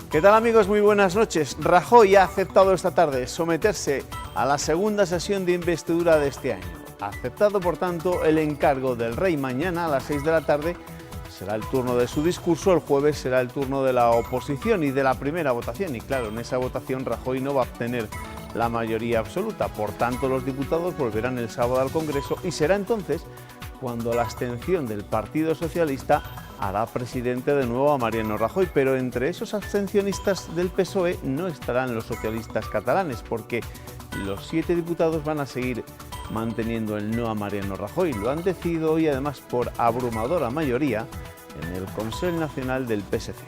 ¿Qué tal, amigos? Muy buenas noches. Rajoy ha aceptado esta tarde someterse a la segunda sesión de investidura de este año. Ha aceptado, por tanto, el encargo del rey. Mañana a las 6 de la tarde será el turno de su discurso, el jueves será el turno de la oposición y de la primera votación. Y claro, en esa votación Rajoy no va a obtener la mayoría absoluta. Por tanto, los diputados volverán el sábado al Congreso y será entonces cuando la abstención del Partido Socialista hará presidente de nuevo a Mariano Rajoy, pero entre esos abstencionistas del PSOE no estarán los socialistas catalanes, porque los 7 diputados van a seguir manteniendo el no a Mariano Rajoy. Lo han decidido hoy, además, por abrumadora mayoría en el Consejo Nacional del PSC.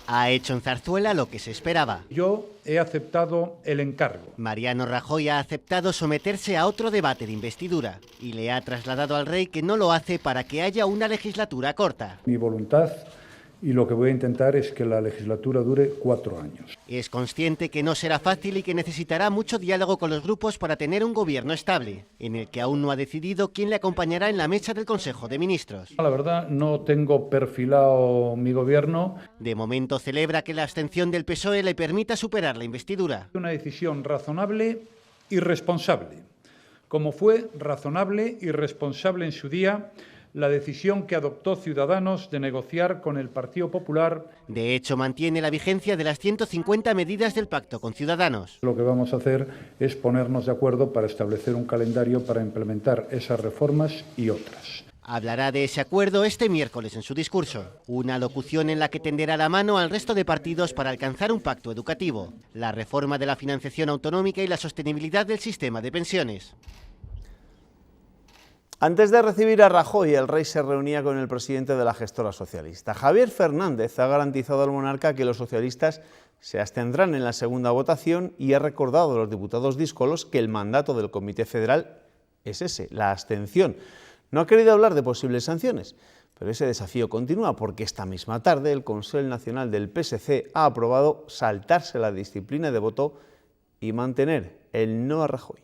Ha hecho en Zarzuela lo que se esperaba. Yo he aceptado el encargo. Mariano Rajoy ha aceptado someterse a otro debate de investidura y le ha trasladado al rey que no lo hace para que haya una legislatura corta. Mi voluntad y lo que voy a intentar es que la legislatura dure 4 años. Es consciente que no será fácil y que necesitará mucho diálogo con los grupos para tener un gobierno estable, en el que aún no ha decidido quién le acompañará en la mesa del Consejo de Ministros. La verdad, no tengo perfilado mi gobierno. De momento celebra que la abstención del PSOE le permita superar la investidura. Una decisión razonable y responsable, como fue razonable y responsable en su día la decisión que adoptó Ciudadanos de negociar con el Partido Popular. De hecho, mantiene la vigencia de las 150 medidas del pacto con Ciudadanos. Lo que vamos a hacer es ponernos de acuerdo para establecer un calendario para implementar esas reformas y otras. Hablará de ese acuerdo este miércoles en su discurso, una locución en la que tenderá la mano al resto de partidos para alcanzar un pacto educativo, la reforma de la financiación autonómica y la sostenibilidad del sistema de pensiones. Antes de recibir a Rajoy, el rey se reunía con el presidente de la gestora socialista. Javier Fernández ha garantizado al monarca que los socialistas se abstendrán en la segunda votación y ha recordado a los diputados díscolos que el mandato del Comité Federal es ese, la abstención. No ha querido hablar de posibles sanciones, pero ese desafío continúa porque esta misma tarde el Consejo Nacional del PSC ha aprobado saltarse la disciplina de voto y mantener el no a Rajoy.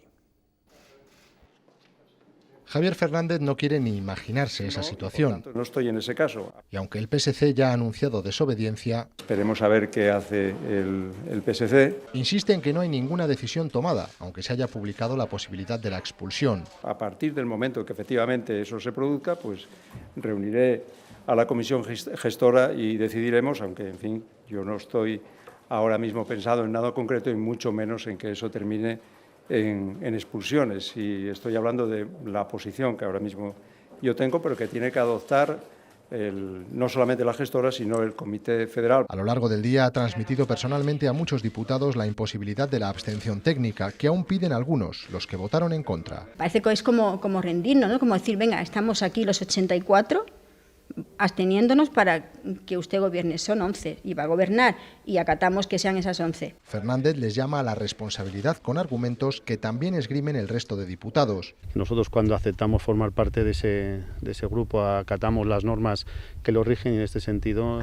Javier Fernández no quiere ni imaginarse esa situación. No estoy en ese caso. Y aunque el PSC ya ha anunciado desobediencia, esperemos a ver qué hace el PSC. Insiste en que no hay ninguna decisión tomada, aunque se haya publicado la posibilidad de la expulsión. A partir del momento que efectivamente eso se produzca, pues reuniré a la comisión gestora y decidiremos, aunque en fin, yo no estoy ahora mismo pensado en nada concreto y mucho menos en que eso termine en expulsiones, y estoy hablando de la posición que ahora mismo yo tengo, pero que tiene que adoptar no solamente la gestora, sino el Comité Federal. A lo largo del día ha transmitido personalmente a muchos diputados la imposibilidad de la abstención técnica, que aún piden algunos, los que votaron en contra. Parece que es como rendirnos, ¿no? Como decir, venga, estamos aquí los 84, absteniéndonos para que usted gobierne. Son 11 y va a gobernar y acatamos que sean esas 11. Fernández les llama a la responsabilidad con argumentos que también esgrimen el resto de diputados. Nosotros, cuando aceptamos formar parte de ese grupo, acatamos las normas que lo rigen y en este sentido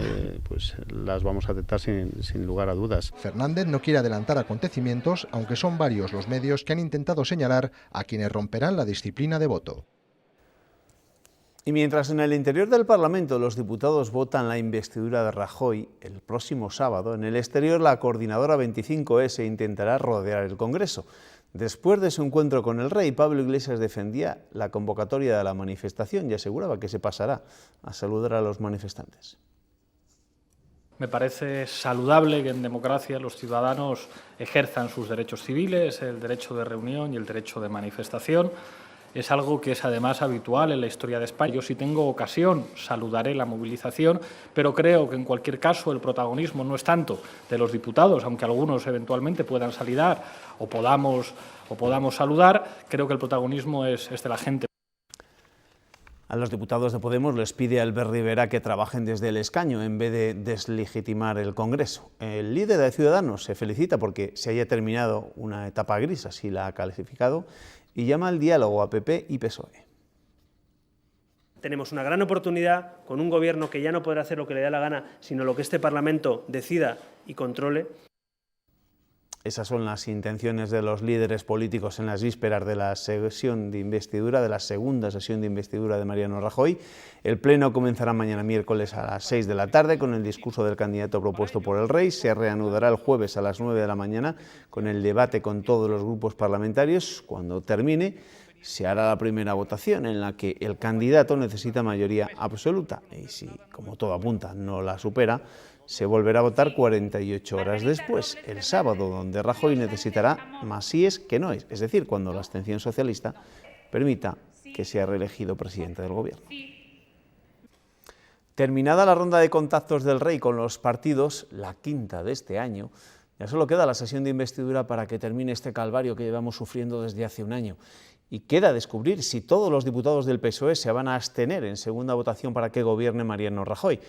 pues las vamos a aceptar sin lugar a dudas. Fernández no quiere adelantar acontecimientos, aunque son varios los medios que han intentado señalar a quienes romperán la disciplina de voto. Y mientras en el interior del Parlamento los diputados votan la investidura de Rajoy el próximo sábado, en el exterior la coordinadora 25S intentará rodear el Congreso. Después de su encuentro con el rey, Pablo Iglesias defendía la convocatoria de la manifestación y aseguraba que se pasará a saludar a los manifestantes. Me parece saludable que en democracia los ciudadanos ejerzan sus derechos civiles, el derecho de reunión y el derecho de manifestación. Es algo que es además habitual en la historia de España. Yo, si tengo ocasión, saludaré la movilización, pero creo que en cualquier caso el protagonismo no es tanto de los diputados, aunque algunos eventualmente puedan saludar o podamos saludar. Creo que el protagonismo es de la gente. A los diputados de Podemos les pide Albert Rivera que trabajen desde el escaño en vez de deslegitimar el Congreso. El líder de Ciudadanos se felicita porque se haya terminado una etapa gris, así la ha calificado, y llama al diálogo a PP y PSOE. Tenemos una gran oportunidad con un gobierno que ya no podrá hacer lo que le dé la gana, sino lo que este Parlamento decida y controle. Esas son las intenciones de los líderes políticos en las vísperas de la sesión de investidura, de la segunda sesión de investidura de Mariano Rajoy. El pleno comenzará mañana miércoles a las 6 de la tarde con el discurso del candidato propuesto por el Rey. Se reanudará el jueves a las 9 de la mañana con el debate con todos los grupos parlamentarios. Cuando termine, se hará la primera votación en la que el candidato necesita mayoría absoluta y si, como todo apunta, no la supera, se volverá a votar 48 horas después, el sábado, donde Rajoy necesitará más síes que noes, es decir, cuando la abstención socialista permita que sea reelegido presidente del Gobierno. Terminada la ronda de contactos del Rey con los partidos, la quinta de este año, ya solo queda la sesión de investidura para que termine este calvario que llevamos sufriendo desde hace un año. Y queda descubrir si todos los diputados del PSOE se van a abstener en segunda votación para que gobierne Mariano Rajoy.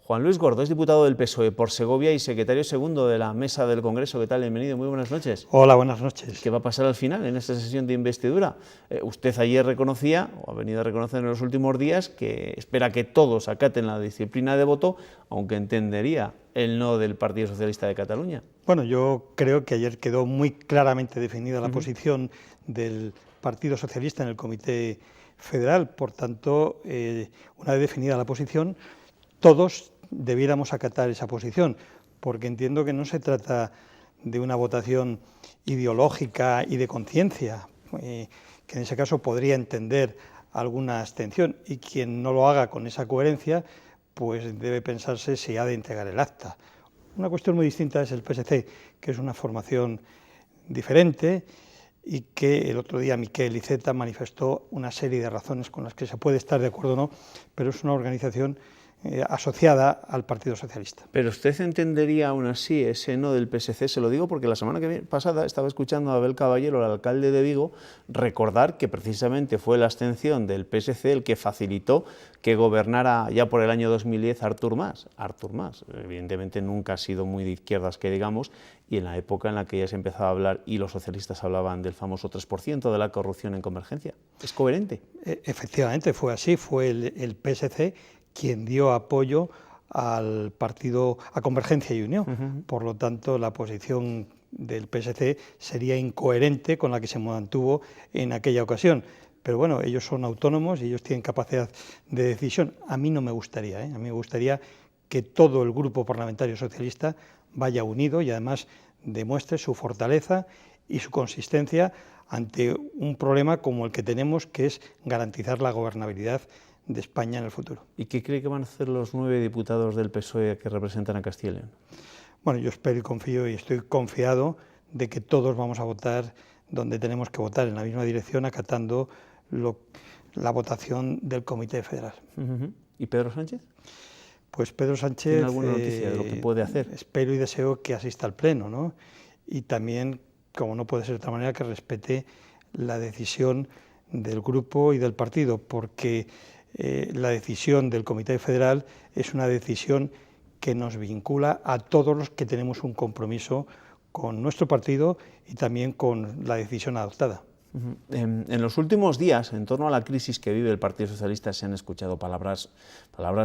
Juan Luis Gordo es diputado del PSOE por Segovia y secretario segundo de la mesa del Congreso. ¿Qué tal? Bienvenido, muy buenas noches. Hola, buenas noches. ¿Qué va a pasar al final en esta sesión de investidura? Usted ayer reconocía, o ha venido a reconocer en los últimos días, que espera que todos acaten la disciplina de voto, aunque entendería el no del Partido Socialista de Cataluña. Bueno, yo creo que ayer quedó muy claramente definida la posición del Partido Socialista en el Comité Federal. Por tanto, una vez definida la posición, todos debiéramos acatar esa posición, porque entiendo que no se trata de una votación ideológica y de conciencia, que en ese caso podría entender alguna abstención, y quien no lo haga con esa coherencia, pues debe pensarse si ha de entregar el acta. Una cuestión muy distinta es el PSC, que es una formación diferente y que el otro día Miquel Iceta manifestó una serie de razones con las que se puede estar de acuerdo o no, pero es una organización asociada al Partido Socialista. Pero usted entendería aún así ese no del PSC, se lo digo porque la semana pasada estaba escuchando a Abel Caballero, el alcalde de Vigo, recordar que precisamente fue la abstención del PSC el que facilitó que gobernara ya por el año 2010 Artur Mas. Artur Mas, evidentemente nunca ha sido muy de izquierdas que digamos, y en la época en la que ya se empezaba a hablar y los socialistas hablaban del famoso 3% de la corrupción en Convergencia. ¿Es coherente? Efectivamente, fue así, fue el PSC quien dio apoyo al partido, a Convergencia y Unión. Por lo tanto, la posición del PSC sería incoherente con la que se mantuvo en aquella ocasión. Pero bueno, ellos son autónomos y ellos tienen capacidad de decisión. A mí no me gustaría, a mí me gustaría que todo el grupo parlamentario socialista vaya unido y además demuestre su fortaleza y su consistencia ante un problema como el que tenemos, que es garantizar la gobernabilidad de España en el futuro. ¿Y qué cree que van a hacer los 9 diputados del PSOE que representan a Castilla y León? Bueno, yo espero y confío y estoy confiado de que todos vamos a votar donde tenemos que votar, en la misma dirección, acatando la votación del Comité Federal. ¿Y Pedro Sánchez? Pues Pedro Sánchez... ¿Tiene alguna noticia de lo que puede hacer? Espero y deseo que asista al Pleno, ¿no? Y también, como no puede ser de otra manera, que respete la decisión del grupo y del partido, porque la decisión del Comité Federal es una decisión que nos vincula a todos los que tenemos un compromiso con nuestro partido y también con la decisión adoptada. En los últimos días, en torno a la crisis que vive el Partido Socialista, se han escuchado palabras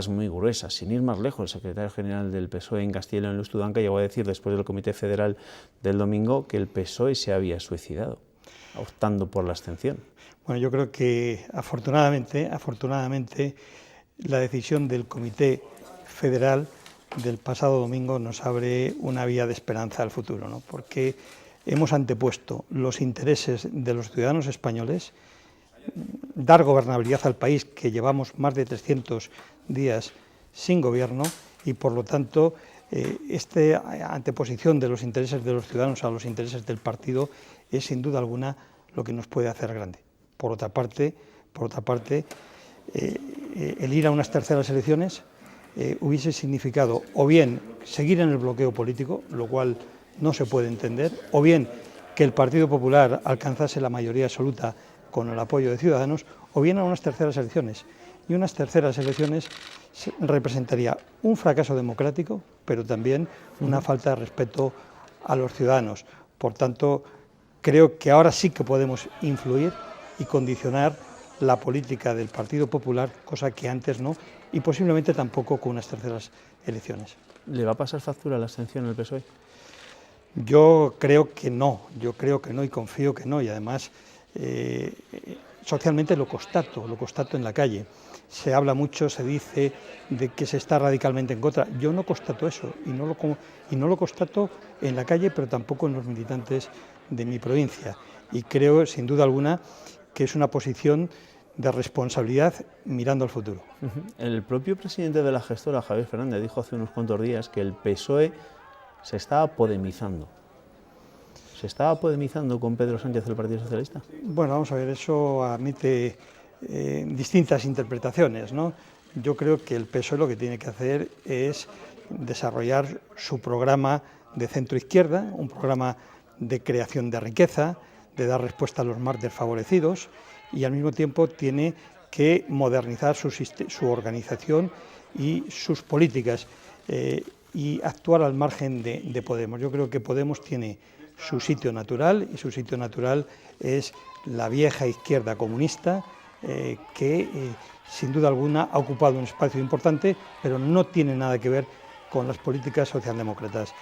muy gruesas. Sin ir más lejos, el secretario general del PSOE en Castilla y León, Luis Tudanca, llegó a decir después del Comité Federal del domingo que el PSOE se había suicidado, optando por la abstención. Bueno, yo creo que afortunadamente, la decisión del Comité Federal del pasado domingo nos abre una vía de esperanza al futuro, ¿no? Porque hemos antepuesto los intereses de los ciudadanos españoles, dar gobernabilidad al país, que llevamos más de 300 días sin gobierno, y por lo tanto esta anteposición de los intereses de los ciudadanos a los intereses del partido es sin duda alguna lo que nos puede hacer grande. Por otra parte, el ir a unas terceras elecciones hubiese significado o bien seguir en el bloqueo político, lo cual no se puede entender, o bien que el Partido Popular alcanzase la mayoría absoluta con el apoyo de Ciudadanos, o bien a unas terceras elecciones. Y unas terceras elecciones representaría un fracaso democrático, pero también una falta de respeto a los ciudadanos. Por tanto, creo que ahora sí que podemos influir y condicionar la política del Partido Popular, cosa que antes no, y posiblemente tampoco con unas terceras elecciones. ¿Le va a pasar factura la abstención al PSOE? Yo creo que no y confío que no, y además socialmente lo constato en la calle. Se habla mucho, se dice de que se está radicalmente en contra. Yo no constato eso y no lo constato en la calle, pero tampoco en los militantes de mi provincia. Y creo, sin duda alguna, que es una posición de responsabilidad mirando al futuro. El propio presidente de la gestora, Javier Fernández, dijo hace unos cuantos días que el PSOE se estaba podemizando. ¿Se estaba podemizando con Pedro Sánchez el Partido Socialista? Bueno, vamos a ver, eso admite distintas interpretaciones, ¿no? Yo creo que el PSOE lo que tiene que hacer es desarrollar su programa de centro-izquierda, un programa de creación de riqueza, de dar respuesta a los más desfavorecidos, y al mismo tiempo tiene que modernizar su organización y sus políticas y actuar al margen de Podemos. Yo creo que Podemos tiene su sitio natural, y su sitio natural es la vieja izquierda comunista, que sin duda alguna ha ocupado un espacio importante, pero no tiene nada que ver con las políticas socialdemócratas.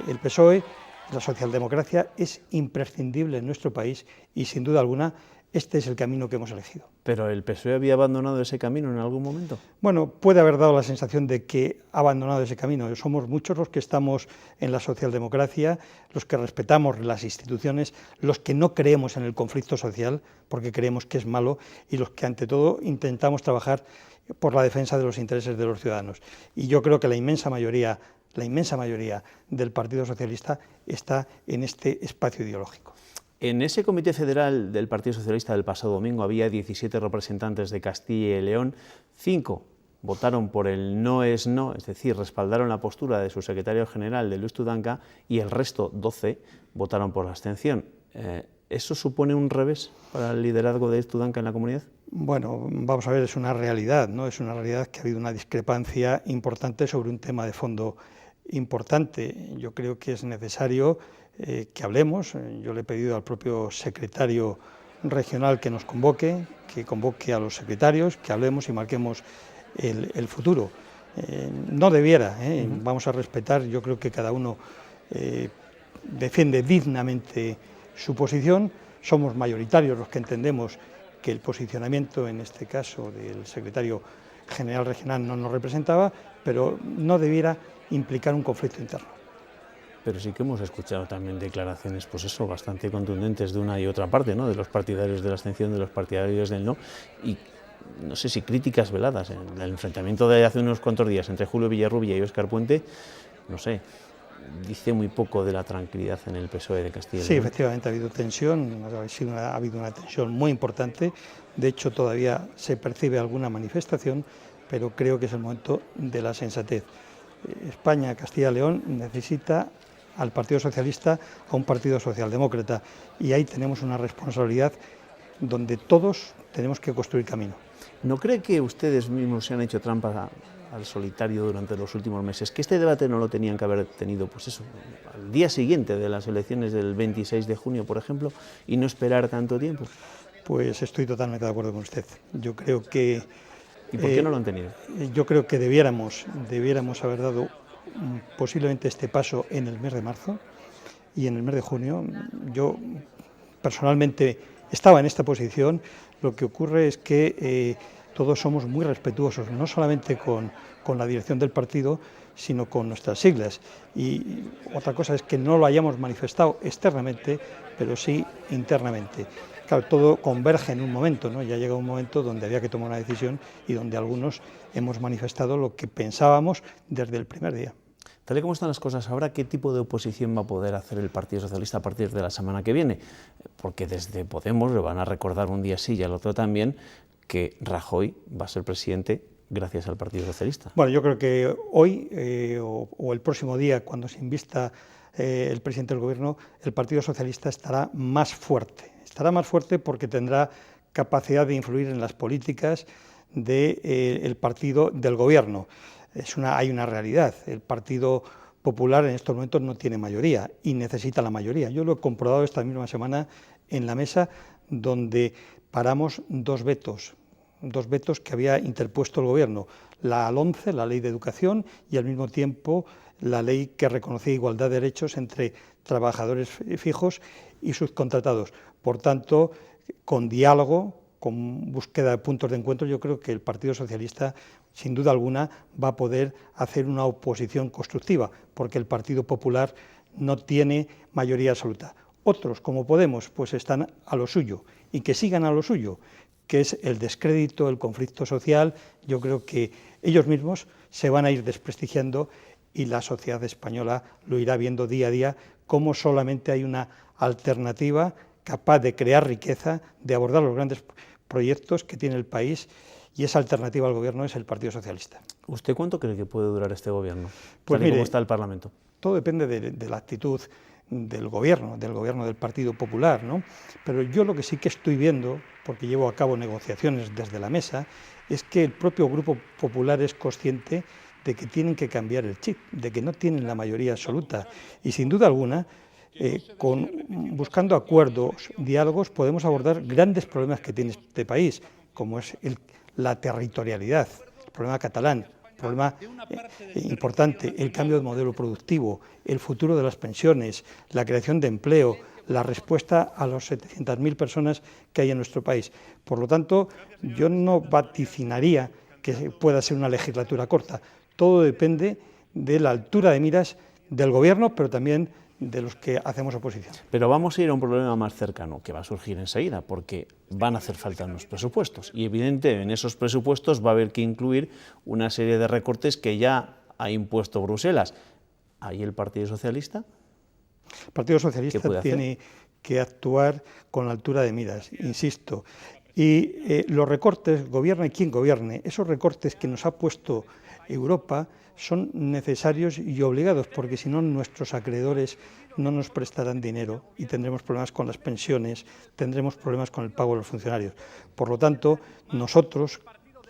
El PSOE, la socialdemocracia, es imprescindible en nuestro país y sin duda alguna este es el camino que hemos elegido. ¿Pero el PSOE había abandonado ese camino en algún momento? Bueno, puede haber dado la sensación de que ha abandonado ese camino. Somos muchos los que estamos en la socialdemocracia, los que respetamos las instituciones, los que no creemos en el conflicto social, porque creemos que es malo, y los que ante todo intentamos trabajar por la defensa de los intereses de los ciudadanos. Y yo creo que la inmensa mayoría del Partido Socialista está en este espacio ideológico. En ese Comité Federal del Partido Socialista del pasado domingo había 17 representantes de Castilla y León, 5 votaron por el no es no, es decir, respaldaron la postura de su secretario general, de Luis Tudanca, y el resto, 12, votaron por la abstención. ¿Eso supone un revés para el liderazgo de Tudanca en la comunidad? Bueno, vamos a ver, es una realidad, ¿no? Es una realidad que ha habido una discrepancia importante sobre un tema de fondo importante. Yo creo que es necesario que hablemos. Yo le he pedido al propio secretario regional que nos convoque, que convoque a los secretarios, que hablemos y marquemos el futuro. No debiera, vamos a respetar, yo creo que cada uno defiende dignamente su posición, somos mayoritarios los que entendemos que el posicionamiento, en este caso del secretario general regional, no nos representaba, pero no debiera implicar un conflicto interno. Pero sí que hemos escuchado también declaraciones, pues eso, bastante contundentes de una y otra parte, ¿no? De los partidarios de la abstención, de los partidarios del no, y no sé si críticas veladas. En el enfrentamiento de hace unos cuantos días entre Julio Villarrubia y Óscar Puente, no sé, dice muy poco de la tranquilidad en el PSOE de Castilla y León. Sí, efectivamente ha habido tensión, ha habido una tensión muy importante, de hecho todavía se percibe alguna manifestación, pero creo que es el momento de la sensatez. España, Castilla y León necesita al Partido Socialista, a un partido socialdemócrata, y ahí tenemos una responsabilidad donde todos tenemos que construir camino. ¿No cree que ustedes mismos se han hecho trampa al solitario durante los últimos meses? Que este debate no lo tenían que haber tenido, pues eso, al día siguiente de las elecciones del 26 de junio, por ejemplo, y no esperar tanto tiempo. Pues estoy totalmente de acuerdo con usted. Yo creo que... ¿Y por qué no lo han tenido? Yo creo que debiéramos haber dado posiblemente este paso en el mes de marzo y en el mes de junio. Yo personalmente estaba en esta posición. Lo que ocurre es que todos somos muy respetuosos, no solamente con la dirección del partido, sino con nuestras siglas. Y otra cosa es que no lo hayamos manifestado externamente, pero sí internamente. Claro, todo converge en un momento, ¿no? Ya llega un momento donde había que tomar una decisión y donde algunos hemos manifestado lo que pensábamos desde el primer día. Tal y como están las cosas ahora, ¿qué tipo de oposición va a poder hacer el Partido Socialista a partir de la semana que viene? Porque desde Podemos le van a recordar un día sí y al otro también que Rajoy va a ser presidente gracias al Partido Socialista. Bueno, yo creo que hoy o el próximo día, cuando se invista el presidente del Gobierno, el Partido Socialista estará más fuerte. Estará más fuerte porque tendrá capacidad de influir en las políticas del partido del Gobierno. Hay una realidad. El Partido Popular en estos momentos no tiene mayoría y necesita la mayoría. Yo lo he comprobado esta misma semana en la mesa, donde paramos dos vetos que había interpuesto el Gobierno, la LOMCE, la Ley de Educación, y al mismo tiempo la ley que reconocía igualdad de derechos entre trabajadores fijos y subcontratados. Por tanto, con diálogo, con búsqueda de puntos de encuentro, yo creo que el Partido Socialista, sin duda alguna, va a poder hacer una oposición constructiva, porque el Partido Popular no tiene mayoría absoluta. Otros, como Podemos, pues están a lo suyo, y que sigan a lo suyo, que es el descrédito, el conflicto social. Yo creo que ellos mismos se van a ir desprestigiando y la sociedad española lo irá viendo día a día, cómo solamente hay una alternativa capaz de crear riqueza, de abordar los grandes proyectos que tiene el país, y esa alternativa al gobierno es el Partido Socialista. ¿Usted cuánto cree que puede durar este gobierno? Pues mire, mire, ¿cómo está el Parlamento? Todo depende de la actitud del gobierno del Partido Popular, ¿no? Pero yo lo que sí que estoy viendo, porque llevo a cabo negociaciones desde la mesa, es que el propio Grupo Popular es consciente de que tienen que cambiar el chip, de que no tienen la mayoría absoluta, y sin duda alguna, buscando acuerdos, diálogos, podemos abordar grandes problemas que tiene este país, como es la territorialidad, el problema catalán, el problema importante, el cambio de modelo productivo, el futuro de las pensiones, la creación de empleo, la respuesta a las 700.000 personas que hay en nuestro país. Por lo tanto, yo no vaticinaría que pueda ser una legislatura corta. Todo depende de la altura de miras del gobierno, pero también de los que hacemos oposición. Pero vamos a ir a un problema más cercano, que va a surgir enseguida, porque van a hacer falta unos presupuestos. Y evidentemente en esos presupuestos va a haber que incluir una serie de recortes que ya ha impuesto Bruselas. ¿Ahí el Partido Socialista? El Partido Socialista tiene que actuar con la altura de miras, insisto. Y los recortes, gobierne quien gobierne, esos recortes que nos ha puesto Europa son necesarios y obligados, porque si no nuestros acreedores no nos prestarán dinero y tendremos problemas con las pensiones, tendremos problemas con el pago de los funcionarios. Por lo tanto, nosotros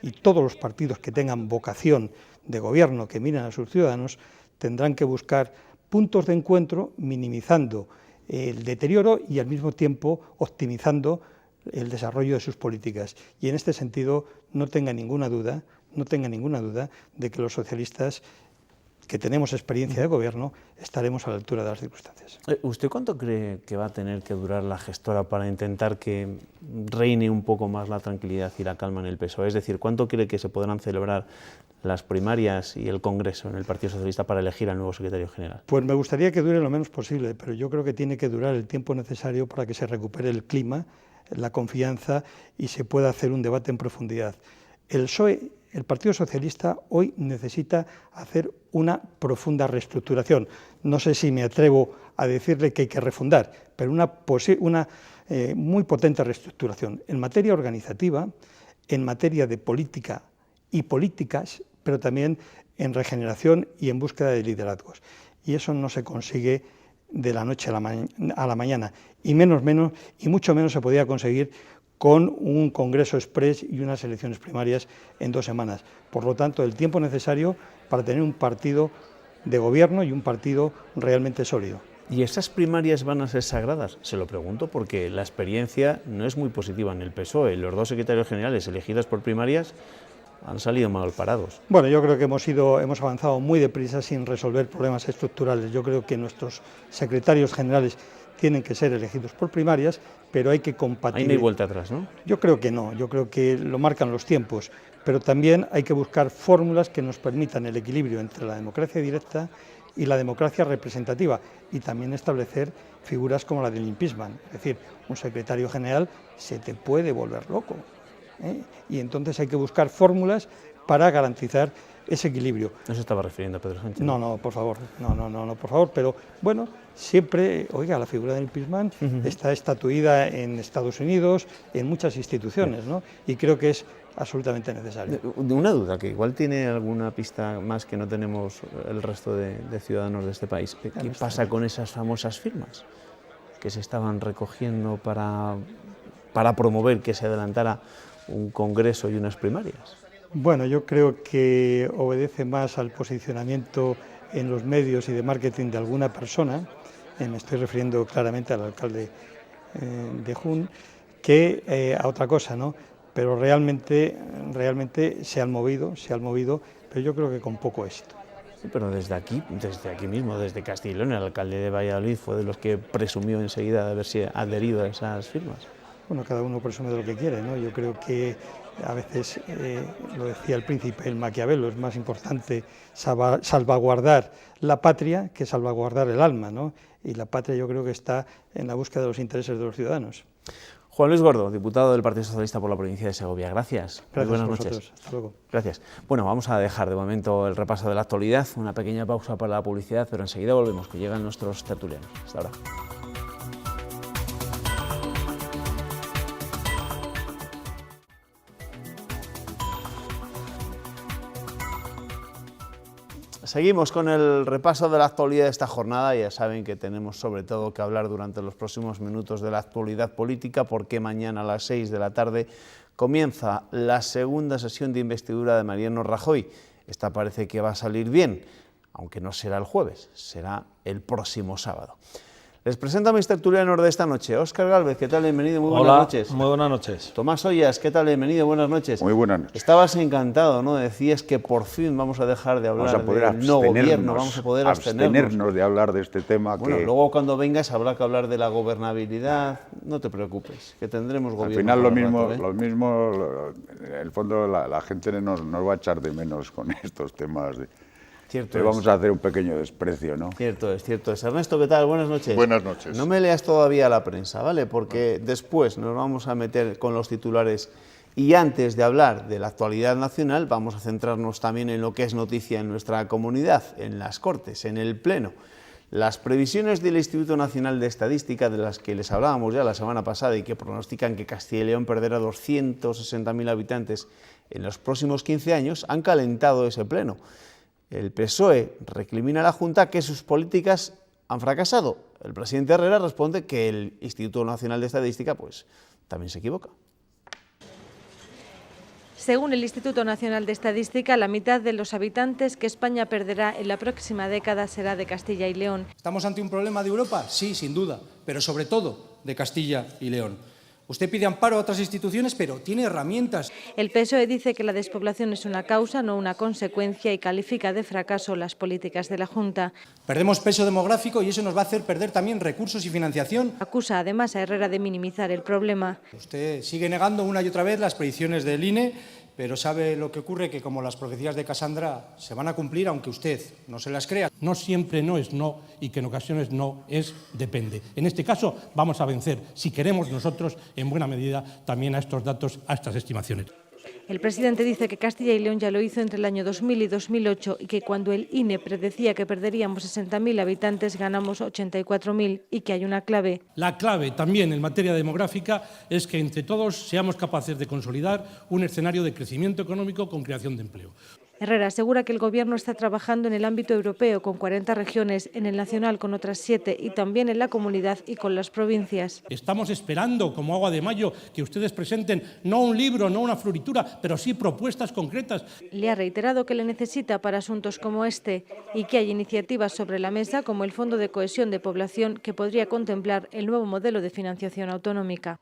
y todos los partidos que tengan vocación de gobierno, que miren a sus ciudadanos, tendrán que buscar puntos de encuentro minimizando el deterioro y al mismo tiempo optimizando el desarrollo de sus políticas. Y en este sentido no tenga ninguna duda de que los socialistas, que tenemos experiencia de gobierno, estaremos a la altura de las circunstancias. ¿Usted cuánto cree que va a tener que durar la gestora para intentar que reine un poco más la tranquilidad y la calma en el PSOE? Es decir, ¿cuánto cree que se podrán celebrar las primarias y el Congreso en el Partido Socialista para elegir al nuevo secretario general? Pues me gustaría que dure lo menos posible, pero yo creo que tiene que durar el tiempo necesario para que se recupere el clima, la confianza y se pueda hacer un debate en profundidad. El PSOE, el Partido Socialista, hoy necesita hacer una profunda reestructuración. No sé si me atrevo a decirle que hay que refundar, pero una muy potente reestructuración en materia organizativa, en materia de política y políticas, pero también en regeneración y en búsqueda de liderazgos. Y eso no se consigue de la noche a la mañana, y mucho menos se podía conseguir con un Congreso Express y unas elecciones primarias en 2 semanas. Por lo tanto, el tiempo necesario para tener un partido de gobierno y un partido realmente sólido. ¿Y esas primarias van a ser sagradas? Se lo pregunto porque la experiencia no es muy positiva en el PSOE. Los 2 secretarios generales elegidos por primarias han salido mal parados. Bueno, yo creo que hemos avanzado muy deprisa sin resolver problemas estructurales. Yo creo que nuestros secretarios generales tienen que ser elegidos por primarias, pero hay que compatibilizar. Ahí no hay vuelta atrás, ¿no? Yo creo que no, yo creo que lo marcan los tiempos, pero también hay que buscar fórmulas que nos permitan el equilibrio entre la democracia directa y la democracia representativa, y también establecer figuras como la del impeachment, es decir, un secretario general se te puede volver loco, ¿eh? Y entonces hay que buscar fórmulas para garantizar ese equilibrio. ¿No se estaba refiriendo a Pedro Sánchez? No, por favor, no, por favor, pero bueno, siempre, oiga, la figura del impeachment está estatuida en Estados Unidos, en muchas instituciones, ¿no? Y creo que es absolutamente necesario. Una duda, que igual tiene alguna pista más que no tenemos el resto de ciudadanos de este país. ¿Qué pasa con esas famosas firmas que se estaban recogiendo para promover que se adelantara un congreso y unas primarias? Bueno, yo creo que obedece más al posicionamiento en los medios y de marketing de alguna persona, me estoy refiriendo claramente al alcalde de Jun, que a otra cosa, ¿no? Pero realmente se han movido, pero yo creo que con poco éxito. Sí, pero desde aquí mismo, desde Castilla y León, el alcalde de Valladolid fue de los que presumió enseguida de haberse adherido a esas firmas. Bueno, cada uno presume de lo que quiere, ¿no? Yo creo que a veces, lo decía el príncipe, el Maquiavelo, es más importante salvaguardar la patria que salvaguardar el alma, ¿no? Y la patria yo creo que está en la búsqueda de los intereses de los ciudadanos. Juan Luis Gordo, diputado del Partido Socialista por la provincia de Segovia. Gracias. Gracias. Muy buenas noches. noches. Hasta luego. Gracias. Bueno, vamos a dejar de momento el repaso de la actualidad, una pequeña pausa para la publicidad, pero enseguida volvemos, que llegan nuestros tertulianos. Hasta ahora. Seguimos con el repaso de la actualidad de esta jornada. Ya saben que tenemos sobre todo que hablar durante los próximos minutos de la actualidad política, porque mañana a las 6 de la tarde comienza la segunda sesión de investidura de Mariano Rajoy. Esta parece que va a salir bien, aunque no será el jueves, será el próximo sábado. Les presento a mis tertulianos de esta noche. Óscar Gálvez, ¿qué tal? Bienvenido, muy buenas noches. Muy buenas noches. Tomás Ollas, ¿qué tal? Bienvenido, buenas noches. Muy buenas noches. Estabas encantado, ¿no? Decías que por fin vamos a dejar de hablar del no gobierno, vamos a poder abstenernos de hablar de este tema. Bueno, luego cuando vengas habrá que hablar de la gobernabilidad, no te preocupes, que tendremos gobierno. Al final lo mismo, en el fondo la gente nos va a echar de menos con estos temas. Pero vamos a hacer un pequeño desprecio, ¿no? Cierto es, cierto es. Ernesto, ¿qué tal? Buenas noches. Buenas noches. No me leas todavía la prensa, ¿vale? Porque después nos vamos a meter con los titulares y antes de hablar de la actualidad nacional vamos a centrarnos también en lo que es noticia en nuestra comunidad, en las Cortes, en el Pleno. Las previsiones del Instituto Nacional de Estadística, de las que les hablábamos ya la semana pasada y que pronostican que Castilla y León perderá 260.000 habitantes en los próximos 15 años, han calentado ese Pleno. El PSOE recrimina a la Junta que sus políticas han fracasado. El presidente Herrera responde que el Instituto Nacional de Estadística pues, también se equivoca. Según el Instituto Nacional de Estadística, la mitad de los habitantes que España perderá en la próxima década será de Castilla y León. ¿Estamos ante un problema de Europa? Sí, sin duda, pero sobre todo de Castilla y León. Usted pide amparo a otras instituciones, pero tiene herramientas. El PSOE dice que la despoblación es una causa, no una consecuencia, y califica de fracaso las políticas de la Junta. Perdemos peso demográfico y eso nos va a hacer perder también recursos y financiación. Acusa además a Herrera de minimizar el problema. Usted sigue negando una y otra vez las predicciones del INE, pero sabe lo que ocurre, que como las profecías de Casandra se van a cumplir aunque usted no se las crea. No siempre no es no y que en ocasiones no es depende. En este caso vamos a vencer, si queremos nosotros, en buena medida también a estos datos, a estas estimaciones. El presidente dice que Castilla y León ya lo hizo entre el año 2000 y 2008 y que cuando el INE predecía que perderíamos 60.000 habitantes ganamos 84.000 y que hay una clave. La clave también en materia demográfica es que entre todos seamos capaces de consolidar un escenario de crecimiento económico con creación de empleo. Herrera asegura que el Gobierno está trabajando en el ámbito europeo con 40 regiones, en el nacional con otras 7 y también en la comunidad y con las provincias. Estamos esperando, como agua de mayo, que ustedes presenten no un libro, no una floritura, pero sí propuestas concretas. Le ha reiterado que le necesita para asuntos como este y que hay iniciativas sobre la mesa como el Fondo de Cohesión de Población que podría contemplar el nuevo modelo de financiación autonómica.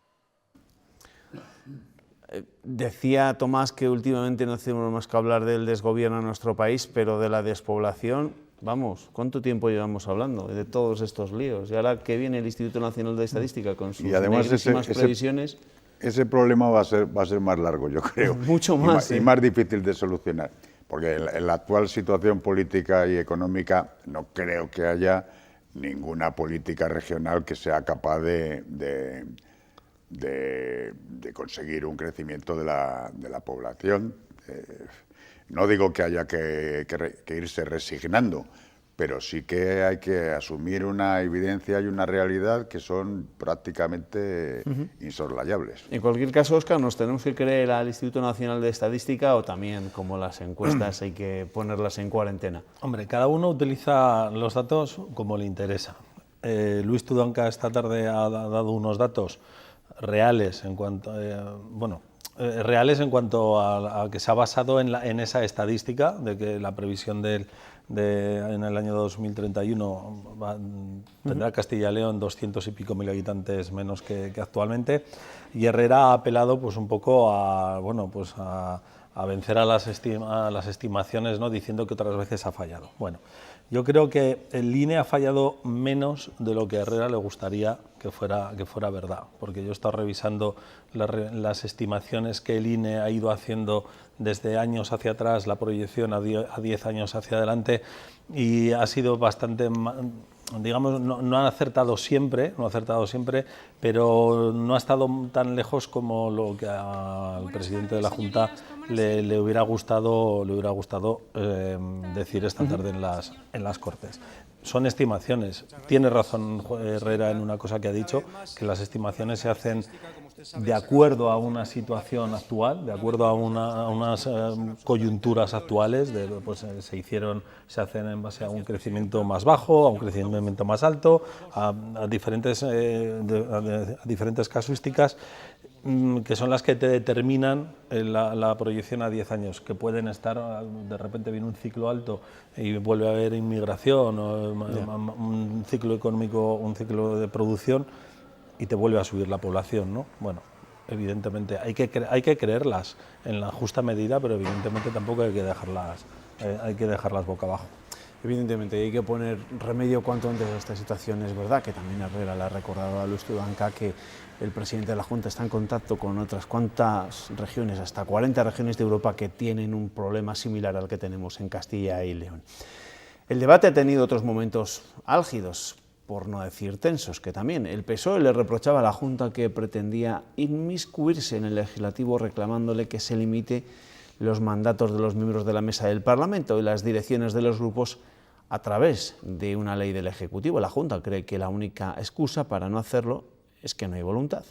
Decía Tomás que últimamente no hacemos más que hablar del desgobierno en nuestro país, pero de la despoblación, vamos, ¿cuánto tiempo llevamos hablando de todos estos líos? Y ahora que viene el Instituto Nacional de Estadística con sus negrísimas previsiones... Ese problema va a ser más largo, yo creo. Mucho más. Y más difícil de solucionar, porque en la actual situación política y económica no creo que haya ninguna política regional que sea capaz de conseguir un crecimiento de la población. No digo que haya que irse resignando, pero sí que hay que asumir una evidencia y una realidad que son prácticamente insoslayables. En cualquier caso, Óscar, ¿nos tenemos que creer al Instituto Nacional de Estadística o también, como las encuestas, hay que ponerlas en cuarentena? Hombre, cada uno utiliza los datos como le interesa. Luis Tudanca esta tarde ha dado unos datos reales en cuanto a que se ha basado en esa estadística de que la previsión en el año 2031 tendrá Castilla y León 200 y pico mil habitantes menos que actualmente, y Herrera ha apelado pues un poco a vencer a las estimaciones, ¿no?, diciendo que otras veces ha fallado. Bueno, yo creo que el INE ha fallado menos de lo que a Herrera le gustaría que fuera verdad, porque yo he estado revisando las estimaciones que el INE ha ido haciendo desde años hacia atrás, la proyección a 10 años hacia adelante, y ha sido bastante, digamos, no han acertado siempre, pero no ha estado tan lejos como lo que al presidente de la Junta le hubiera gustado decir esta tarde en las Cortes. Son estimaciones. Tiene razón Herrera en una cosa que ha dicho, que las estimaciones se hacen de acuerdo a una situación actual, de acuerdo a unas coyunturas actuales, se hacen en base a un crecimiento más bajo, a un crecimiento más alto, a diferentes casuísticas, que son las que te determinan la proyección a 10 años, que pueden estar, de repente viene un ciclo alto y vuelve a haber inmigración, o un ciclo económico, un ciclo de producción, y te vuelve a subir la población, ¿no? Bueno, evidentemente hay que creerlas en la justa medida, pero evidentemente tampoco hay que dejarlas boca abajo. Evidentemente hay que poner remedio cuanto antes a esta situación. Es verdad que también Herrera le ha recordado a Luis Tudanca que el presidente de la Junta está en contacto con otras cuantas regiones, hasta 40 regiones de Europa, que tienen un problema similar al que tenemos en Castilla y León. El debate ha tenido otros momentos álgidos, por no decir tensos, que también el PSOE le reprochaba a la Junta que pretendía inmiscuirse en el legislativo, reclamándole que se limite los mandatos de los miembros de la mesa del Parlamento y las direcciones de los grupos a través de una ley del Ejecutivo. La Junta cree que la única excusa para no hacerlo es que no hay voluntad.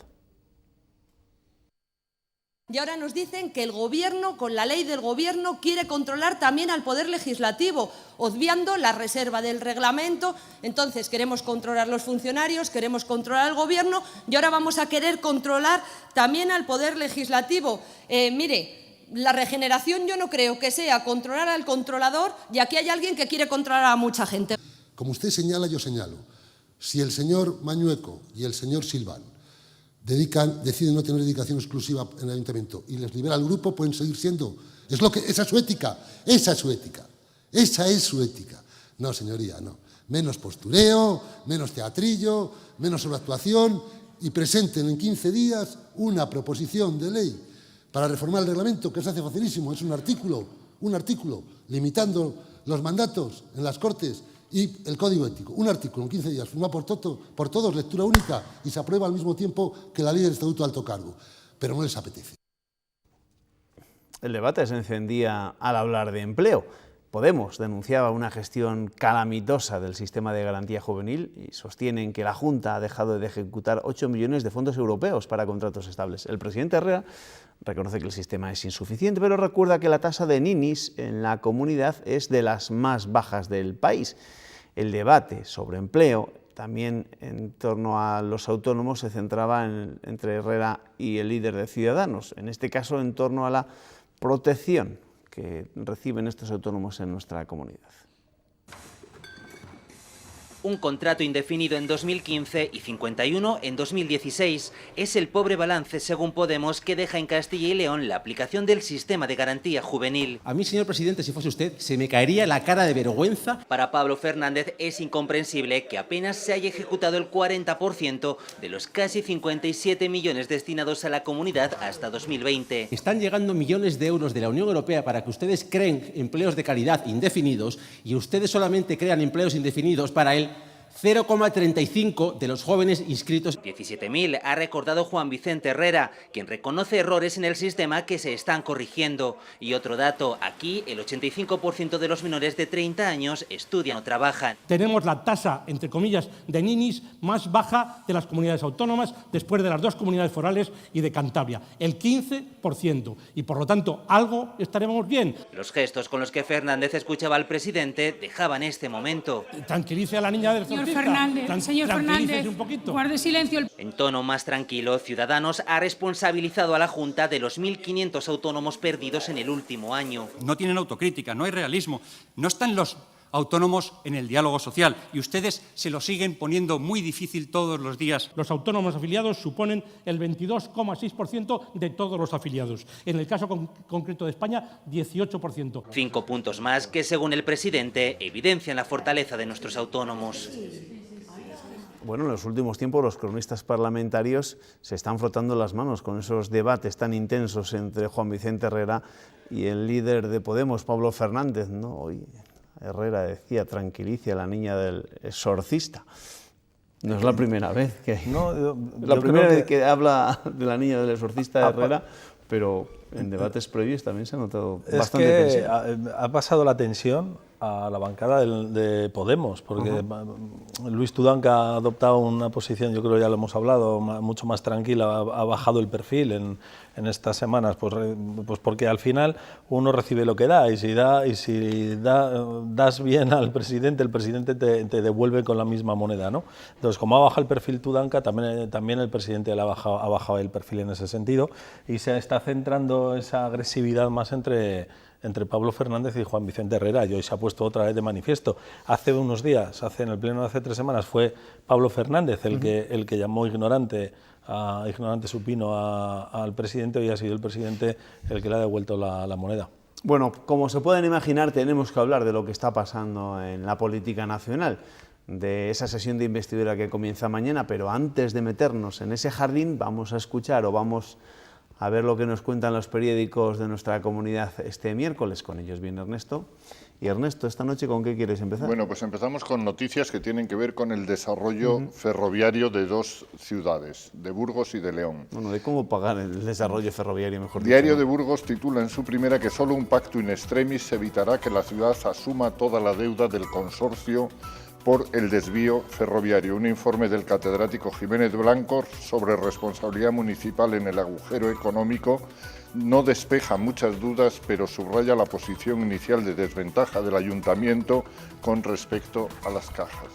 Y ahora nos dicen que el Gobierno, con la ley del Gobierno, quiere controlar también al Poder Legislativo, obviando la reserva del reglamento. Entonces queremos controlar los funcionarios, queremos controlar al Gobierno y ahora vamos a querer controlar también al Poder Legislativo. Mire, la regeneración yo no creo que sea controlar al controlador, y aquí hay alguien que quiere controlar a mucha gente. Como usted señala, yo señalo. Si el señor Mañueco y el señor Silván deciden no tener dedicación exclusiva en el Ayuntamiento y les libera el grupo, pueden seguir siendo. Esa es su ética, esa es su ética. No, señoría, no. Menos postureo, menos teatrillo, menos sobreactuación, y presenten en 15 días una proposición de ley para reformar el reglamento, que se hace facilísimo. Es un artículo limitando los mandatos en las Cortes y el Código Ético. Un artículo en 15 días, firmado por todos, lectura única, y se aprueba al mismo tiempo que la ley del Estatuto de Alto Cargo. Pero no les apetece. El debate se encendía al hablar de empleo. Podemos denunciaba una gestión calamitosa del sistema de garantía juvenil y sostienen que la Junta ha dejado de ejecutar 8 millones de fondos europeos para contratos estables. El presidente Herrera reconoce que el sistema es insuficiente, pero recuerda que la tasa de ninis en la comunidad es de las más bajas del país. El debate sobre empleo, también en torno a los autónomos, se centraba entre Herrera y el líder de Ciudadanos, en este caso en torno a la protección que reciben estos autónomos en nuestra comunidad. Un contrato indefinido en 2015 y 51 en 2016 es el pobre balance, según Podemos, que deja en Castilla y León la aplicación del sistema de garantía juvenil. A mí, señor presidente, si fuese usted, se me caería la cara de vergüenza. Para Pablo Fernández es incomprensible que apenas se haya ejecutado el 40% de los casi 57 millones destinados a la comunidad hasta 2020. Están llegando millones de euros de la Unión Europea para que ustedes creen empleos de calidad indefinidos y ustedes solamente crean empleos indefinidos para él. 0,35 de los jóvenes inscritos. 17.000 ha recordado Juan Vicente Herrera, quien reconoce errores en el sistema que se están corrigiendo. Y otro dato, aquí el 85% de los menores de 30 años estudian o trabajan. Tenemos la tasa, entre comillas, de ninis más baja de las comunidades autónomas, después de las 2 comunidades forales y de Cantabria, el 15%. Y por lo tanto, algo estaremos bien. Los gestos con los que Fernández escuchaba al presidente dejaban este momento. Tranquilice a la niña del Señor Fernández, guarde silencio. En tono más tranquilo, Ciudadanos ha responsabilizado a la Junta de los 1.500 autónomos perdidos en el último año. No tienen autocrítica, no hay realismo, no están los autónomos en el diálogo social. Y ustedes se lo siguen poniendo muy difícil todos los días. Los autónomos afiliados suponen el 22,6% de todos los afiliados. En el caso concreto de España, 18%. 5 puntos más que, según el presidente, evidencian la fortaleza de nuestros autónomos. Bueno, en los últimos tiempos los cronistas parlamentarios se están frotando las manos con esos debates tan intensos entre Juan Vicente Herrera y el líder de Podemos, Pablo Fernández, ¿no? Hoy Herrera decía, tranquilice a la niña del exorcista. No es la primera vez que, que habla de la niña del exorcista de Herrera, pero en debates previos también se ha notado bastante tensión. Ha pasado la tensión a la bancada de Podemos, porque Luis Tudanca ha adoptado una posición, yo creo que ya lo hemos hablado, mucho más tranquila, ha bajado el perfil en estas semanas, pues porque al final uno recibe lo que da, y si das bien al presidente, el presidente te devuelve con la misma moneda, ¿no? Entonces, como ha bajado el perfil Tudanca, también el presidente ha bajado el perfil en ese sentido, y se está centrando esa agresividad más entre Pablo Fernández y Juan Vicente Herrera, y hoy se ha puesto otra vez de manifiesto. Hace unos días, en el pleno de hace 3 semanas, fue Pablo Fernández el que llamó ignorante supino al presidente, y ha sido el presidente el que le ha devuelto la moneda. Bueno, como se pueden imaginar, tenemos que hablar de lo que está pasando en la política nacional, de esa sesión de investidura que comienza mañana, pero antes de meternos en ese jardín vamos a escuchar o vamos a ver lo que nos cuentan los periódicos de nuestra comunidad este miércoles. Con ellos viene Ernesto. Y Ernesto, esta noche, ¿con qué quieres empezar? Bueno, pues empezamos con noticias que tienen que ver con el desarrollo ferroviario de 2 ciudades, de Burgos y de León. Bueno, de cómo pagar el desarrollo ferroviario, mejor dicho. Diario de Burgos titula en su primera que solo un pacto in extremis evitará que la ciudad asuma toda la deuda del consorcio por el desvío ferroviario. Un informe del catedrático Jiménez Blanco sobre responsabilidad municipal en el agujero económico no despeja muchas dudas, pero subraya la posición inicial de desventaja del ayuntamiento con respecto a las cajas.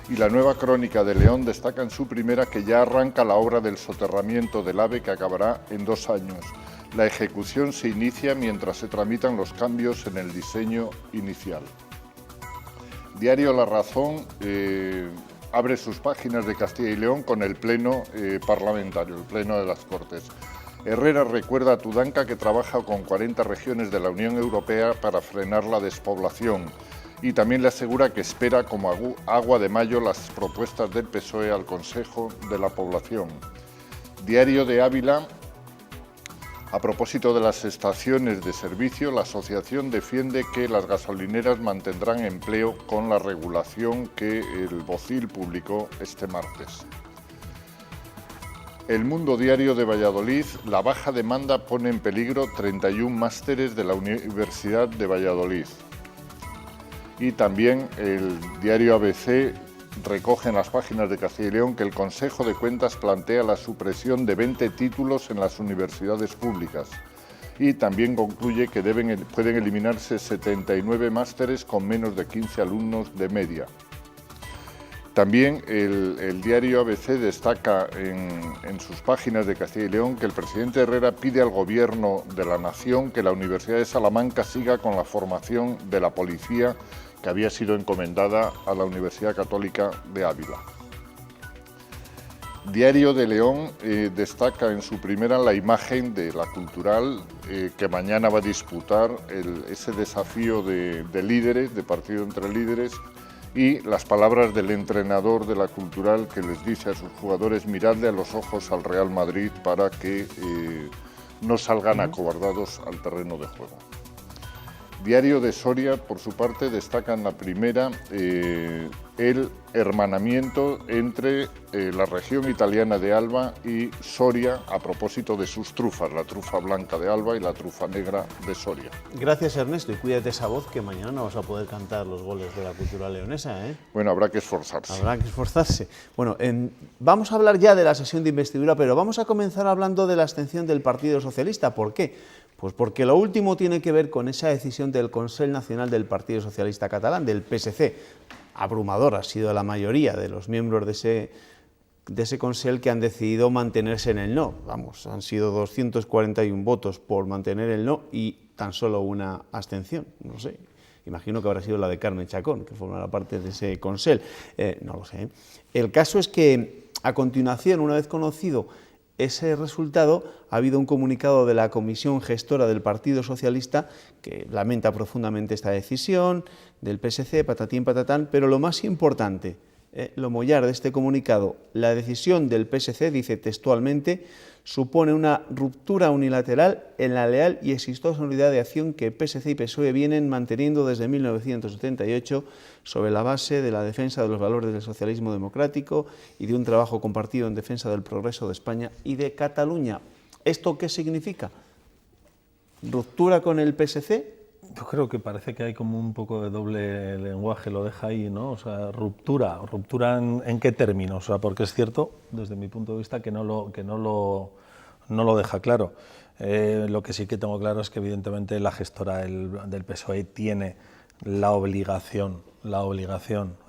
Y la Nueva Crónica de León destaca en su primera que ya arranca la obra del soterramiento del AVE, que acabará en 2 años. La ejecución se inicia mientras se tramitan los cambios en el diseño inicial. Diario La Razón abre sus páginas de Castilla y León con el pleno parlamentario, el pleno de las Cortes. Herrera recuerda a Tudanca que trabaja con 40 regiones de la Unión Europea para frenar la despoblación, y también le asegura que espera como agua de mayo las propuestas del PSOE al Consejo de la Población. Diario de Ávila. A propósito de las estaciones de servicio, la asociación defiende que las gasolineras mantendrán empleo con la regulación que el Bocil publicó este martes. El Mundo Diario de Valladolid, la baja demanda pone en peligro 31 másteres de la Universidad de Valladolid. Y también el diario ABC recoge en las páginas de Castilla y León que el Consejo de Cuentas plantea la supresión de 20 títulos en las universidades públicas, y también concluye que pueden eliminarse 79 másteres con menos de 15 alumnos de media. También el diario ABC destaca en sus páginas de Castilla y León que el presidente Herrera pide al Gobierno de la Nación que la Universidad de Salamanca siga con la formación de la policía que había sido encomendada a la Universidad Católica de Ávila. Diario de León destaca en su primera la imagen de la Cultural que mañana va a disputar ese desafío de líderes, de partido entre líderes, y las palabras del entrenador de la Cultural que les dice a sus jugadores: miradle a los ojos al Real Madrid para que no salgan acobardados al terreno de juego. Diario de Soria, por su parte, destaca en la primera el hermanamiento entre la región italiana de Alba y Soria a propósito de sus trufas, la trufa blanca de Alba y la trufa negra de Soria. Gracias, Ernesto, y cuídate esa voz, que mañana no vas a poder cantar los goles de la Cultural leonesa, ¿eh? Bueno, habrá que esforzarse. Habrá que esforzarse. Bueno, vamos a hablar ya de la sesión de investidura, pero vamos a comenzar hablando de la abstención del Partido Socialista. ¿Por qué? Pues porque lo último tiene que ver con esa decisión del Consell Nacional del Partido Socialista Catalán, del PSC. Abrumador ha sido la mayoría de los miembros de ese Consell que han decidido mantenerse en el no. Vamos, han sido 241 votos por mantener el no y tan solo una abstención. No sé, Imagino que habrá sido la de Carmen Chacón, que formará parte de ese Consell. No lo sé. El caso es que, a continuación, una vez conocido ese resultado, ha habido un comunicado de la Comisión Gestora del Partido Socialista que lamenta profundamente esta decisión del PSC, patatín patatán, pero lo más importante, lo mollar de este comunicado, la decisión del PSC, dice textualmente, supone una ruptura unilateral en la leal y exitosa unidad de acción que PSC y PSOE vienen manteniendo desde 1978 sobre la base de la defensa de los valores del socialismo democrático y de un trabajo compartido en defensa del progreso de España y de Cataluña. ¿Esto qué significa? ¿Ruptura con el PSC? Yo creo que parece que hay como un poco de doble lenguaje, lo deja ahí, ¿no? O sea, ruptura ¿en qué términos? O sea, porque es cierto, desde mi punto de vista, que no lo deja claro. Lo que sí que tengo claro es que evidentemente la gestora del PSOE tiene la obligación,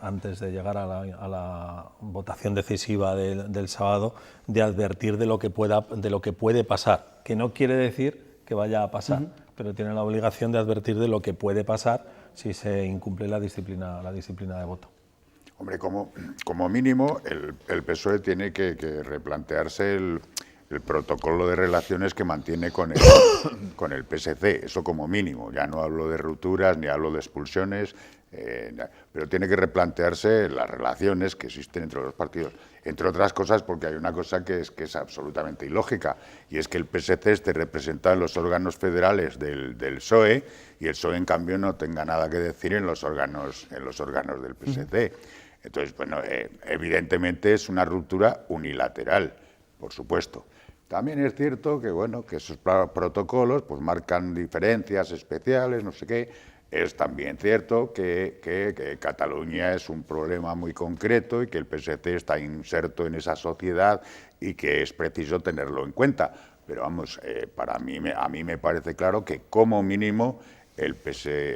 antes de llegar a la votación decisiva del sábado, de advertir de lo que puede pasar, que no quiere decir que vaya a pasar, pero tiene la obligación de advertir de lo que puede pasar si se incumple la disciplina de voto. Hombre, como mínimo, el PSOE tiene que replantearse el protocolo de relaciones que mantiene con el PSC, eso como mínimo. Ya no hablo de rupturas ni hablo de expulsiones, pero tiene que replantearse las relaciones que existen entre los partidos. Entre otras cosas porque hay una cosa que es absolutamente ilógica, y es que el PSC esté representado en los órganos federales del PSOE y el PSOE en cambio no tenga nada que decir en los órganos del PSC. Entonces, bueno, evidentemente es una ruptura unilateral, por supuesto. También es cierto que, bueno, que esos protocolos pues marcan diferencias especiales, no sé qué. Es también cierto que Cataluña es un problema muy concreto y que el PSC está inserto en esa sociedad y que es preciso tenerlo en cuenta. Pero vamos, a mí me parece claro que como mínimo el PSOE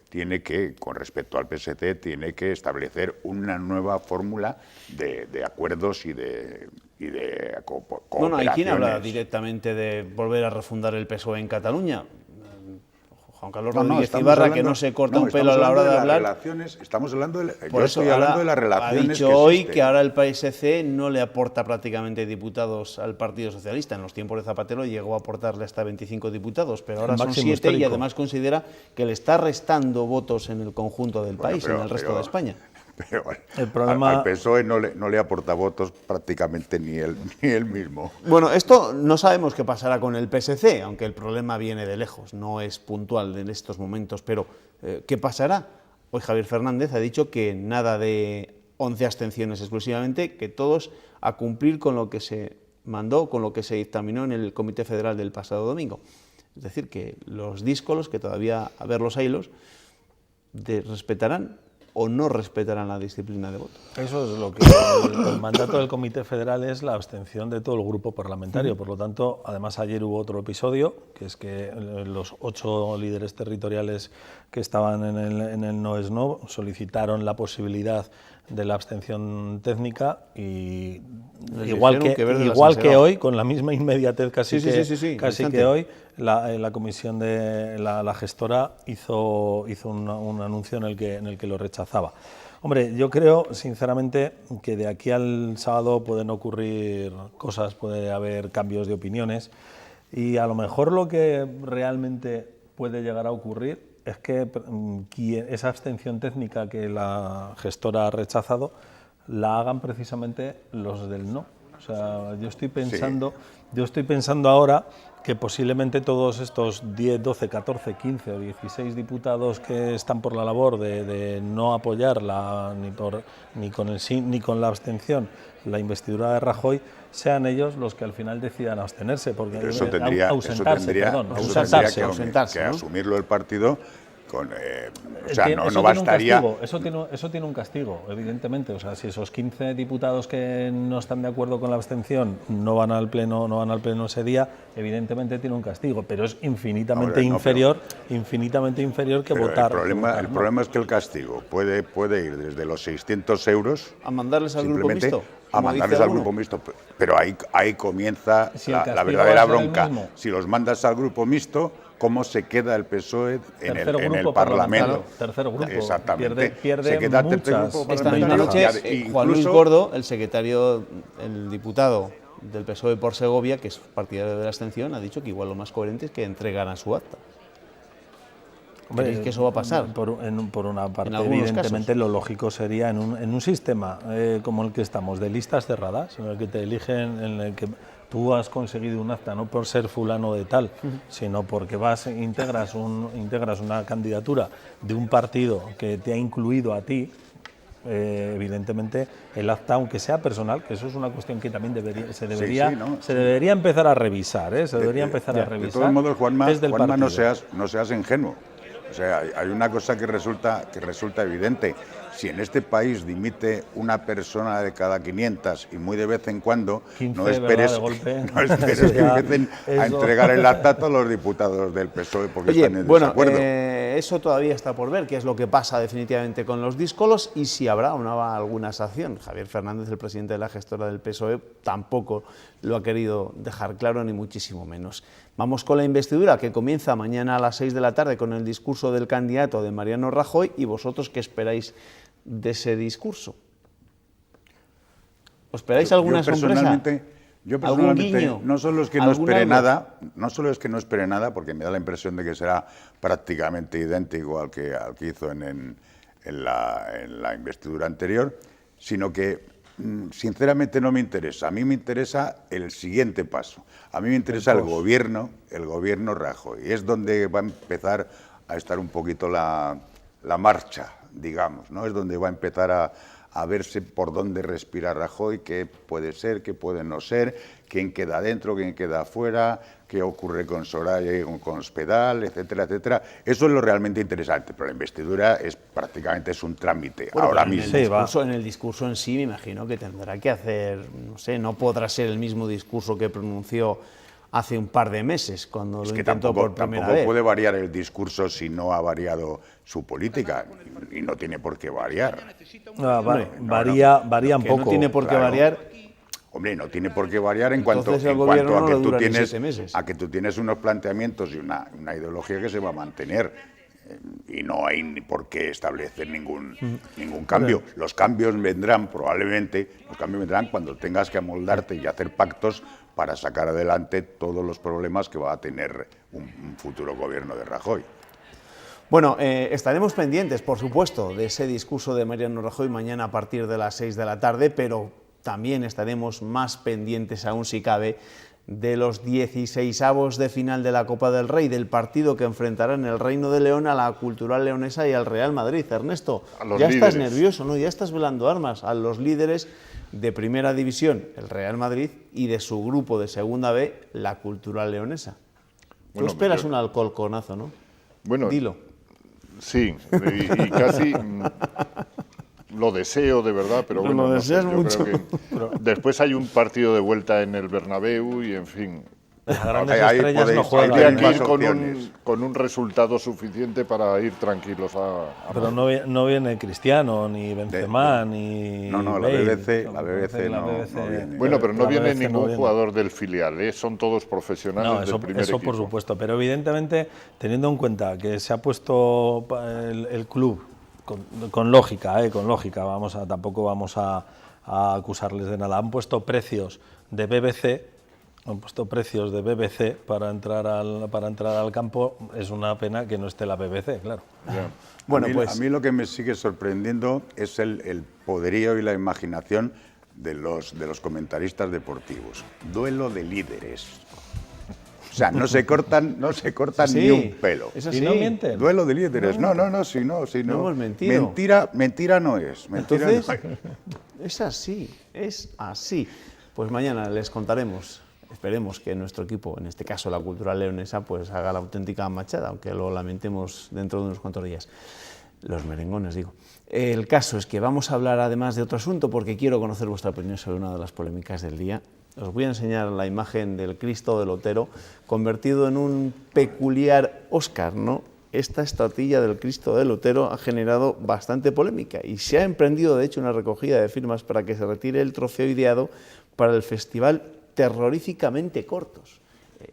tiene que, con respecto al PSC, tiene que establecer una nueva fórmula de acuerdos y de cooperaciones. Bueno, ¿hay quien habla directamente de volver a refundar el PSOE en Cataluña? Juan Carlos Rodríguez Ibarra, que no se corta un pelo a la hora de hablar. Estamos hablando de las relaciones. Ha dicho hoy que ahora el PSC no le aporta prácticamente diputados al Partido Socialista. En los tiempos de Zapatero llegó a aportarle hasta 25 diputados, pero ahora son 7 histórico. Y además considera que le está restando votos en el conjunto del país, en el resto de España. Pero el problema... al PSOE no le aporta votos prácticamente ni él mismo. Bueno, esto no sabemos qué pasará con el PSC, aunque el problema viene de lejos, no es puntual en estos momentos, pero ¿qué pasará? Hoy Javier Fernández ha dicho que nada de 11 abstenciones exclusivamente, que todos a cumplir con lo que se mandó, con lo que se dictaminó en el Comité Federal del pasado domingo. Es decir, que los díscolos, que todavía a ver los hilos, respetarán o no respetarán la disciplina de voto. Eso es lo que el mandato del Comité Federal es la abstención de todo el grupo parlamentario. Por lo tanto, además ayer hubo otro episodio, que es que los 8 líderes territoriales que estaban en el no es no solicitaron la posibilidad de la abstención técnica y igual que hoy, con la misma inmediatez casi que hoy, la comisión de la gestora hizo un anuncio en el que lo rechazaba. Hombre, yo creo sinceramente que de aquí al sábado pueden ocurrir cosas, puede haber cambios de opiniones y a lo mejor lo que realmente puede llegar a ocurrir es que esa abstención técnica que la gestora ha rechazado la hagan precisamente los del no. O sea, yo estoy pensando ahora que posiblemente todos estos 10, 12, 14, 15 o 16 diputados que están por la labor de no apoyar ni con el sí ni con la abstención la investidura de Rajoy, sean ellos los que al final decidan abstenerse, porque eso tendría que asumirlo el partido. O sea, no bastaría. Eso tiene un castigo, evidentemente. O sea, si esos 15 diputados que no están de acuerdo con la abstención no van al pleno ese día, evidentemente tiene un castigo, pero es infinitamente inferior que votar. El problema es que el castigo puede ir desde los 600 euros a mandarles al grupo mixto. A mandarles al grupo mixto, pero ahí comienza la verdadera bronca. Si los mandas al grupo mixto, cómo se queda el PSOE en el Parlamento. Parlamentario. Tercer grupo. Exactamente. Pierde se queda muchas. tercer grupo Esta misma noche, Juan Luis Gordo, el diputado del PSOE por Segovia, que es partidario de la abstención, ha dicho que igual lo más coherente es que entregan a su acta. ¿Creéis que eso va a pasar? Por una parte, evidentemente, lo lógico sería en un sistema como el que estamos, de listas cerradas, en el que te eligen, en el que tú has conseguido un acta no por ser fulano de tal, sino porque integras una candidatura de un partido que te ha incluido a ti. Evidentemente el acta, aunque sea personal, que eso es una cuestión que también se debería empezar a revisar, se debería empezar a revisar. De todos modos, Juanma, desde el no seas ingenuo. O sea, hay una cosa que resulta evidente. Si en este país dimite una persona de cada 500 y muy de vez en cuando, 15, no esperes que empiecen a entregar el acta a todos los diputados del PSOE porque están en desacuerdo. Eso todavía está por ver, qué es lo que pasa definitivamente con los díscolos y si habrá o no habrá alguna sanción. Javier Fernández, el presidente de la gestora del PSOE, tampoco lo ha querido dejar claro, ni muchísimo menos. Vamos con la investidura, que comienza mañana a las 6 de la tarde con el discurso del candidato de Mariano Rajoy. ¿Y vosotros qué esperáis de ese discurso? ¿Os esperáis alguna sorpresa? Yo personalmente no solo es que no espere nada, porque me da la impresión de que será prácticamente idéntico al que hizo en la investidura anterior, sino que sinceramente no me interesa. A mí me interesa el siguiente paso. A mí me interesa el gobierno Rajoy. Y es donde va a empezar a estar un poquito la marcha, digamos, ¿no? Es donde va a empezar a verse por dónde respira Rajoy, qué puede ser, qué puede no ser, quién queda dentro, quién queda afuera, qué ocurre con Soraya y con Cospedal, etcétera, etcétera. Eso es lo realmente interesante, pero la investidura prácticamente es un trámite ahora mismo. En el discurso en sí me imagino que tendrá que hacer, no sé, no podrá ser el mismo discurso que pronunció hace un par de meses, cuando lo intentó por primera vez. Tampoco puede variar el discurso si no ha variado su política, y no tiene por qué variar. Varía un poco. No tiene por qué variar. Hombre, no tiene por qué variar en cuanto a que tú tienes unos planteamientos y una ideología que se va a mantener. Y no hay ni por qué establecer ningún cambio. Los cambios vendrán cuando tengas que amoldarte y hacer pactos para sacar adelante todos los problemas que va a tener un futuro gobierno de Rajoy. Bueno, estaremos pendientes, por supuesto, de ese discurso de Mariano Rajoy mañana a partir de las 6 de la tarde, pero también estaremos más pendientes aún, si cabe, de los 16avos de final de la Copa del Rey, del partido que enfrentará en el Reino de León a la Cultural Leonesa y al Real Madrid. Ernesto, ya estás nervioso, ¿no? Ya estás velando armas a los líderes de Primera División, el Real Madrid, y de su grupo de Segunda B, la Cultural Leonesa. Tú esperas un alcolconazo, ¿no? Bueno, dilo. Sí, y casi lo deseo de verdad, pero bueno, lo deseas mucho. Creo que después hay un partido de vuelta en el Bernabéu y en fin. Las grandes estrellas no juegan. Hay que ir con un resultado suficiente para ir tranquilos a Pero no viene Cristiano, ni Benzema, ni... No, la BBC no viene. Bueno, pero no viene ningún jugador del filial, son todos profesionales del primer equipo. Eso por supuesto, pero evidentemente, teniendo en cuenta que se ha puesto el club con lógica, tampoco vamos a acusarles de nada, han puesto precios de BBC para entrar al campo. Es una pena que no esté la BBC, claro. Bueno, a mí lo que me sigue sorprendiendo es el poderío y la imaginación de los comentaristas deportivos. Duelo de líderes. O sea, no se cortan ni un pelo. ¿Es así? ¿Y no mienten? Duelo de líderes. No, si no. No hemos mentido. Mentira no es. Entonces, es así. Pues mañana les contaremos. Esperemos que nuestro equipo, en este caso la Cultural Leonesa, pues haga la auténtica machada, aunque lo lamentemos dentro de unos cuantos días. Los merengones, digo. El caso es que vamos a hablar además de otro asunto, porque quiero conocer vuestra opinión sobre una de las polémicas del día. Os voy a enseñar la imagen del Cristo del Otero, convertido en un peculiar Óscar, ¿no? Esta estatuilla del Cristo del Otero ha generado bastante polémica y se ha emprendido, de hecho, una recogida de firmas para que se retire el trofeo ideado para el festival Terroríficamente Cortos.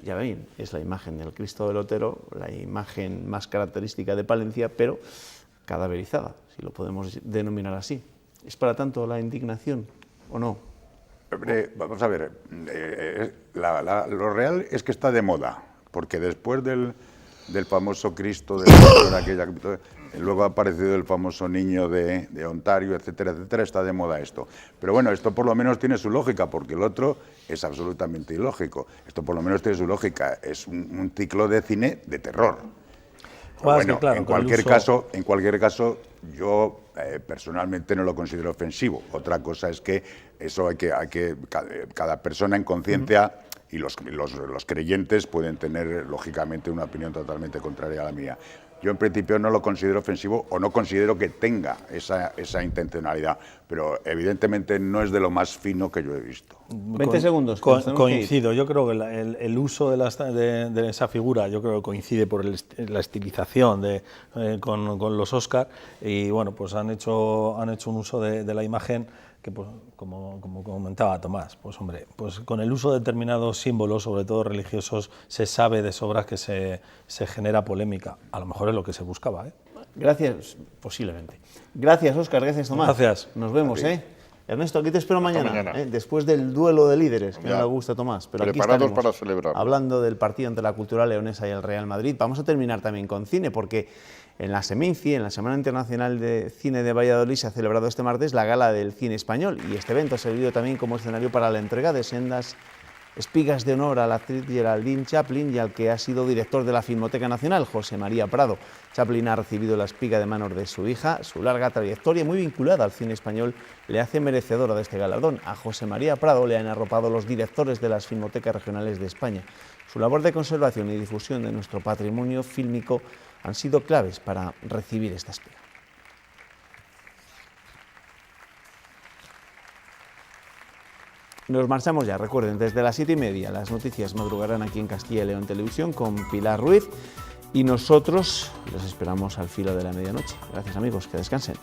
Ya ven, es la imagen del Cristo del Otero, la imagen más característica de Palencia, pero cadaverizada, si lo podemos denominar así. ¿Es para tanto la indignación o no? Vamos a ver, lo real es que está de moda, porque después del famoso Cristo, de aquella, luego ha aparecido el famoso niño de Ontario, etcétera, etcétera, está de moda esto. Pero bueno, esto por lo menos tiene su lógica, porque el otro es absolutamente ilógico. Esto por lo menos tiene su lógica, es un ciclo de cine de terror. Bueno, claro, en cualquier caso, yo personalmente no lo considero ofensivo. Otra cosa es que eso cada persona en conciencia y los creyentes pueden tener lógicamente una opinión totalmente contraria a la mía. Yo en principio no lo considero ofensivo o no considero que tenga esa intencionalidad, pero evidentemente no es de lo más fino que yo he visto. 20 segundos. Coincido, yo creo que el uso de esa figura, yo creo que coincide por la estilización con los Oscar, y bueno, pues han hecho un uso de la imagen que, pues, como comentaba Tomás, pues hombre, pues con el uso de determinados símbolos, sobre todo religiosos, se sabe de sobras que se genera polémica. A lo mejor es lo que se buscaba, ¿eh? Gracias, posiblemente. Gracias, Óscar, gracias, Tomás. Gracias. Nos vemos, ¿eh? Ernesto, aquí te espero mañana. Después del duelo de líderes, que no le gusta a Tomás. Pero preparados aquí para celebrar. Hablando del partido entre la Cultural Leonesa y el Real Madrid, vamos a terminar también con cine, porque en la Seminci, en la Semana Internacional de Cine de Valladolid, se ha celebrado este martes la Gala del Cine Español, y este evento ha servido también como escenario para la entrega de sendas espigas de honor a la actriz Geraldine Chaplin y al que ha sido director de la Filmoteca Nacional, José María Prado. Chaplin ha recibido la espiga de manos de su hija. Su larga trayectoria, muy vinculada al cine español, le hace merecedora de este galardón. A José María Prado le han arropado los directores de las Filmotecas Regionales de España. Su labor de conservación y difusión de nuestro patrimonio fílmico han sido claves para recibir esta espiga. Nos marchamos ya, recuerden, desde las 7:30 las noticias madrugarán aquí en Castilla y León Televisión con Pilar Ruiz, y nosotros los esperamos al filo de la medianoche. Gracias, amigos, que descansen.